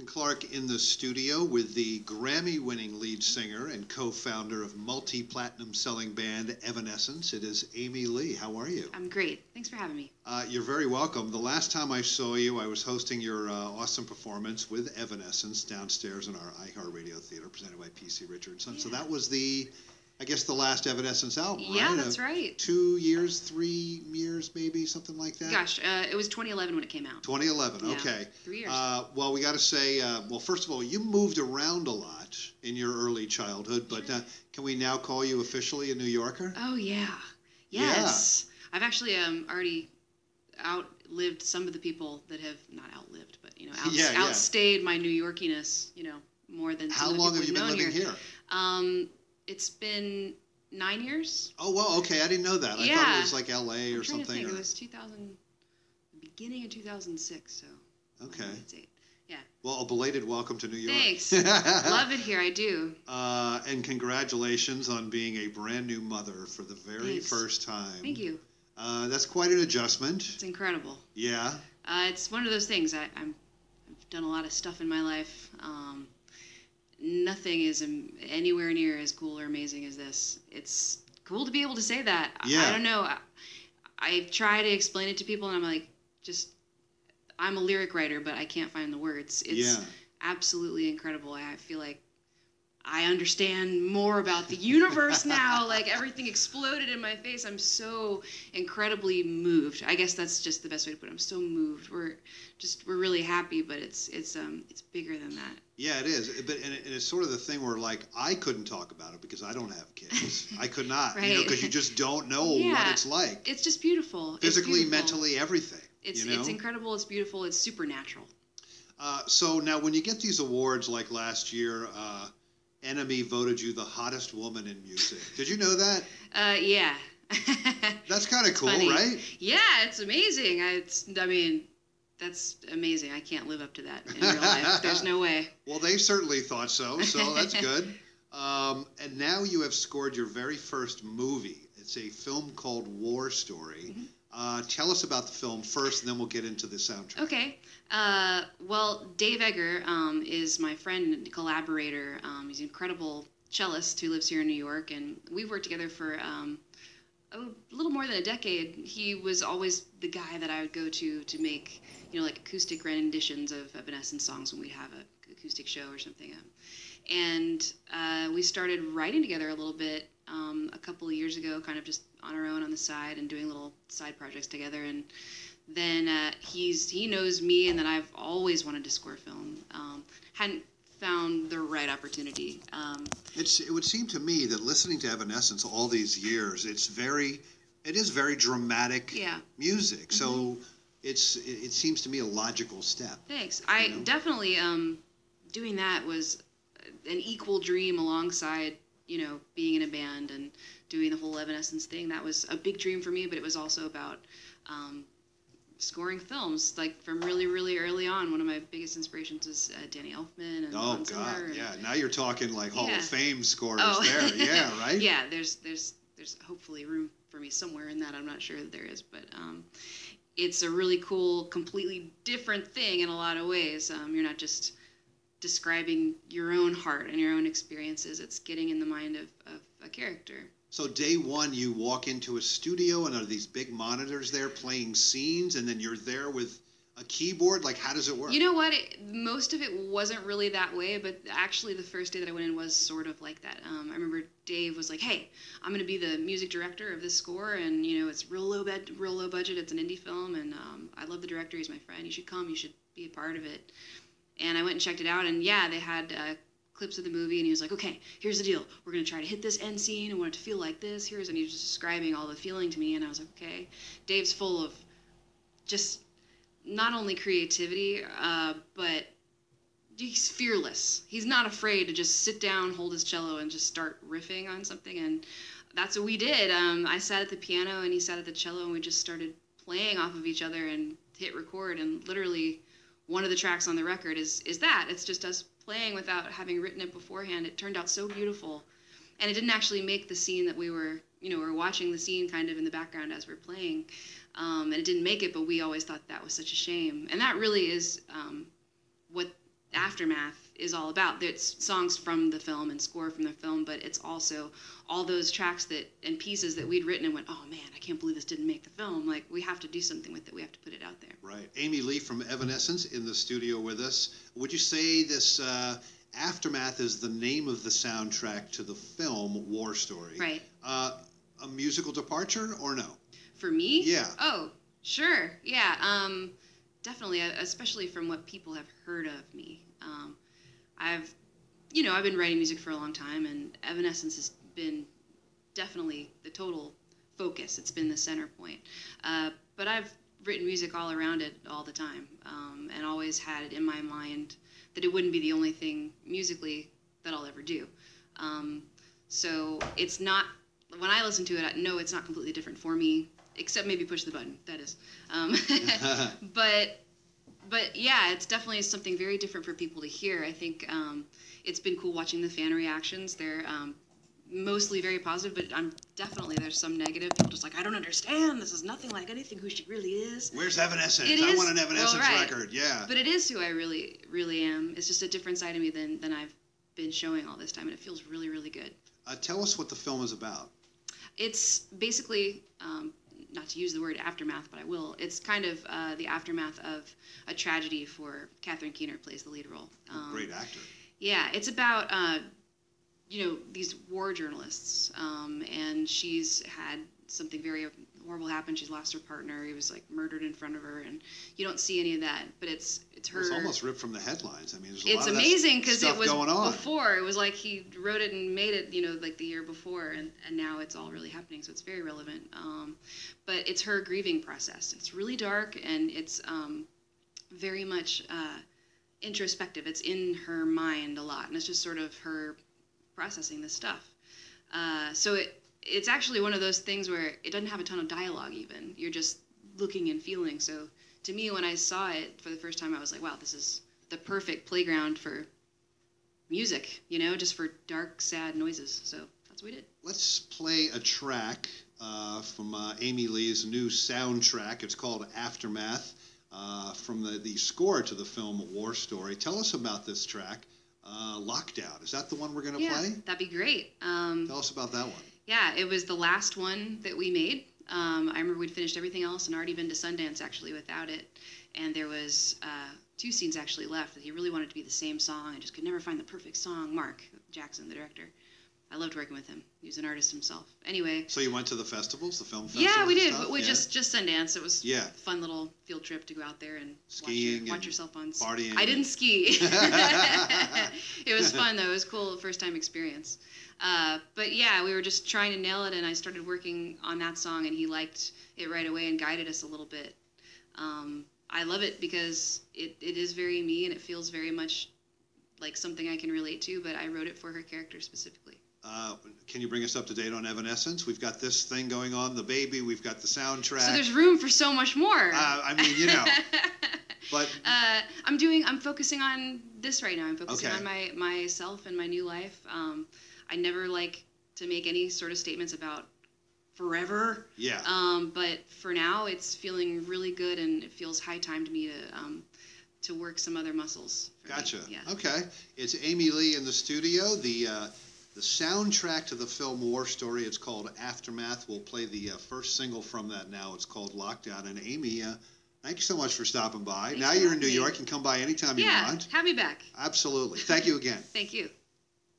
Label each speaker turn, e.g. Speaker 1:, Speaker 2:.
Speaker 1: Clarke in the studio with the Grammy-winning lead singer and co-founder of multi-platinum selling band Evanescence. It is Amy Lee. How are you?
Speaker 2: I'm great. Thanks for having me.
Speaker 1: You're very welcome. The last time I saw you, I was hosting your awesome performance with Evanescence downstairs in our iHeartRadio Theater, presented by P.C. Richardson. Yeah. So that was the last Evanescence album, right?
Speaker 2: Yeah, that's right.
Speaker 1: 2 years, 3 years, maybe, something like that?
Speaker 2: Gosh, it was 2011 when it came out.
Speaker 1: 2011,
Speaker 2: yeah,
Speaker 1: okay.
Speaker 2: 3 years.
Speaker 1: Well, we got to say, well, first of all, you moved around a lot in your early childhood, but
Speaker 2: sure.
Speaker 1: Can we now call you officially a New Yorker?
Speaker 2: Oh, yeah. Yes. Yeah. I've actually already outlived some of the people that have, not outlived, but, outstayed my New Yorkiness, more than some
Speaker 1: How
Speaker 2: of the
Speaker 1: long
Speaker 2: people
Speaker 1: have you been living here?
Speaker 2: It's been 9 years.
Speaker 1: Oh, well, okay. I didn't know that.
Speaker 2: Yeah.
Speaker 1: I thought it was like L.A. or something.
Speaker 2: It was the beginning of 2006, so.
Speaker 1: Okay.
Speaker 2: It's 8. Yeah.
Speaker 1: Well, a belated welcome to New York.
Speaker 2: Thanks. Love it here. I do.
Speaker 1: And congratulations on being a brand new mother for the very first time.
Speaker 2: Thank you.
Speaker 1: That's quite an adjustment.
Speaker 2: It's incredible.
Speaker 1: Yeah.
Speaker 2: It's one of those things. I've done a lot of stuff in my life. Nothing is anywhere near as cool or amazing as this. It's cool to be able to say that.
Speaker 1: Yeah.
Speaker 2: I don't know. I try to explain it to people, and I'm like, I'm a lyric writer, but I can't find the words. It's absolutely incredible. I feel like I understand more about the universe now. Like, everything exploded in my face. I'm so incredibly moved. I guess that's just the best way to put it. I'm so moved. We're really happy, but it's bigger than that.
Speaker 1: Yeah, it is. But and it's sort of the thing where, like, I couldn't talk about it because I don't have kids. I could not,
Speaker 2: right.
Speaker 1: Because you just don't know what it's like.
Speaker 2: It's just beautiful.
Speaker 1: Physically, mentally, everything.
Speaker 2: It's incredible. It's beautiful. It's supernatural.
Speaker 1: So now, when you get these awards, like last year, Enemy voted you the hottest woman in music. Did you know that?
Speaker 2: Yeah.
Speaker 1: That's kind of cool,
Speaker 2: funny.
Speaker 1: Right?
Speaker 2: Yeah, it's amazing. That's amazing. I can't live up to that in real life. There's no way.
Speaker 1: Well, they certainly thought so that's good. And now you have scored your very first movie. It's a film called War Story. Mm-hmm. Tell us about the film first, and then we'll get into the soundtrack.
Speaker 2: Okay. Well, Dave Eggar is my friend and collaborator. He's an incredible cellist who lives here in New York, and we've worked together for a little more than a decade. He was always the guy that I would go to make, like acoustic renditions of Evanescence songs when we'd have an acoustic show or something. And we started writing together a little bit a couple of years ago, kind of just on our own on the side and doing little side projects together. And then he knows me, and then I've always wanted to score film. Hadn't found the right opportunity.
Speaker 1: It would seem to me that listening to Evanescence all these years, it is very dramatic music. So it seems to me a logical step.
Speaker 2: Thanks. I definitely doing that was an equal dream alongside being in a band and doing the whole Evanescence thing. That was a big dream for me, but it was also about scoring films, like from really, really early on. One of my biggest inspirations is Danny Elfman and Hans Zimmer.
Speaker 1: Yeah. Now you're talking like Hall of Fame scorers there. Yeah, right?
Speaker 2: Yeah, there's hopefully room for me somewhere in that. I'm not sure that there is, but it's a really cool, completely different thing in a lot of ways. You're not just describing your own heart and your own experiences. It's getting in the mind of a character.
Speaker 1: So day one, you walk into a studio, and are these big monitors there playing scenes, and then you're there with a keyboard? Like, how does it work?
Speaker 2: You know what? Most of it wasn't really that way, but actually the first day that I went in was sort of like that. I remember Dave was like, hey, I'm going to be the music director of this score, and, it's real low budget. It's an indie film, and I love the director. He's my friend. You should come. You should be a part of it. And I went and checked it out, and they had clips of the movie, and he was like, okay, here's the deal. We're going to try to hit this end scene, and want it to feel like this. And he was just describing all the feeling to me, and I was like, okay. Dave's full of just not only creativity, but he's fearless. He's not afraid to just sit down, hold his cello, and just start riffing on something, and that's what we did. I sat at the piano, and he sat at the cello, and we just started playing off of each other and hit record, and literally one of the tracks on the record is that. It's just us playing without having written it beforehand. It turned out so beautiful. And it didn't actually make the scene that we were watching the scene kind of in the background as we're playing. And it didn't make it, but we always thought that was such a shame. And that really is what Aftermath is all about. It's songs from the film and score from the film, but it's also all those tracks and pieces that we'd written and went, oh man, I can't believe this didn't make the film. Like, we have to do something with it. We have to put it out there.
Speaker 1: Right. Amy Lee from Evanescence in the studio with us. Would you say this Aftermath is the name of the soundtrack to the film War Story?
Speaker 2: Right.
Speaker 1: A musical departure or no?
Speaker 2: For me?
Speaker 1: Yeah.
Speaker 2: Oh, sure. Yeah. Definitely, especially from what people have heard of me. I've been writing music for a long time, and Evanescence has been definitely the total focus. It's been the center point. But I've written music all around it all the time, and always had it in my mind that it wouldn't be the only thing musically that I'll ever do. So it's not, when I listen to it, I know it's not completely different for me, except maybe Push the Button, that is. But yeah, it's definitely something very different for people to hear. I think it's been cool watching the fan reactions. They're mostly very positive, but there's some negative. People just like, I don't understand. This is nothing like anything who she really is.
Speaker 1: Where's Evanescence?
Speaker 2: I
Speaker 1: want an Evanescence record. Yeah.
Speaker 2: But it is who I really, really am. It's just a different side of me than I've been showing all this time, and it feels really, really good.
Speaker 1: Tell us what the film is about.
Speaker 2: It's basically, not to use the word aftermath, but I will. It's kind of the aftermath of a tragedy for Catherine Keener plays the lead role.
Speaker 1: Great actor.
Speaker 2: Yeah, it's about these war journalists, and she's had something very horrible happen. She's lost her partner. He was like murdered in front of her, and you don't see any of that. But it's her.
Speaker 1: It's almost ripped from the headlines. I mean, there's a
Speaker 2: it's
Speaker 1: lot
Speaker 2: amazing
Speaker 1: because
Speaker 2: it was
Speaker 1: going on.
Speaker 2: before. It was like he wrote it and made it, like the year before, and now it's all really happening. So it's very relevant. But it's her grieving process. It's really dark, and it's very much introspective. It's in her mind a lot, and it's just sort of her processing this stuff. So it's actually one of those things where it doesn't have a ton of dialogue even. You're just looking and feeling. So to me, when I saw it for the first time, I was like, wow, this is the perfect playground for music, just for dark, sad noises. So that's what we did.
Speaker 1: Let's play a track from Amy Lee's new soundtrack. It's called Aftermath, from the score to the film War Story. Tell us about this track. Lockdown. Is that the one we're going to play?
Speaker 2: Yeah, that'd be great.
Speaker 1: Tell us about that one.
Speaker 2: Yeah, it was the last one that we made. I remember we'd finished everything else and already been to Sundance actually without it. And there was 2 scenes actually left that he really wanted to be the same song. I just could never find the perfect song. Mark Jackson, the director. I loved working with him. He was an artist himself. Anyway.
Speaker 1: So you went to the festivals, the film festivals?
Speaker 2: Yeah, we did. But just Sundance. It was
Speaker 1: a
Speaker 2: fun little field trip to go out there and watch yourself on
Speaker 1: partying.
Speaker 2: I didn't ski. It was fun though. It was cool, first time experience. But yeah, we were just trying to nail it, and I started working on that song, and he liked it right away and guided us a little bit. I love it because it is very me, and it feels very much like something I can relate to, but I wrote it for her character specifically.
Speaker 1: Can you bring us up to date on Evanescence? We've got this thing going on, the baby. We've got the soundtrack.
Speaker 2: So there's room for so much more.
Speaker 1: I mean, But
Speaker 2: I'm focusing on this right now. I'm focusing
Speaker 1: Okay.
Speaker 2: on myself and my new life. I never like to make any sort of statements about forever.
Speaker 1: Yeah.
Speaker 2: But for now, it's feeling really good, and it feels high time to me to work some other muscles.
Speaker 1: Gotcha.
Speaker 2: Yeah.
Speaker 1: Okay. It's Amy Lee in the studio. The soundtrack to the film War Story, it's called Aftermath. We'll play the first single from that now. It's called Lockdown. And Amy, thank you so much for stopping by.
Speaker 2: Thanks
Speaker 1: now
Speaker 2: for
Speaker 1: you're in New
Speaker 2: having me.
Speaker 1: York. You can come by anytime you want.
Speaker 2: Yeah, have me back.
Speaker 1: Absolutely. Thank you again.
Speaker 2: Thank you.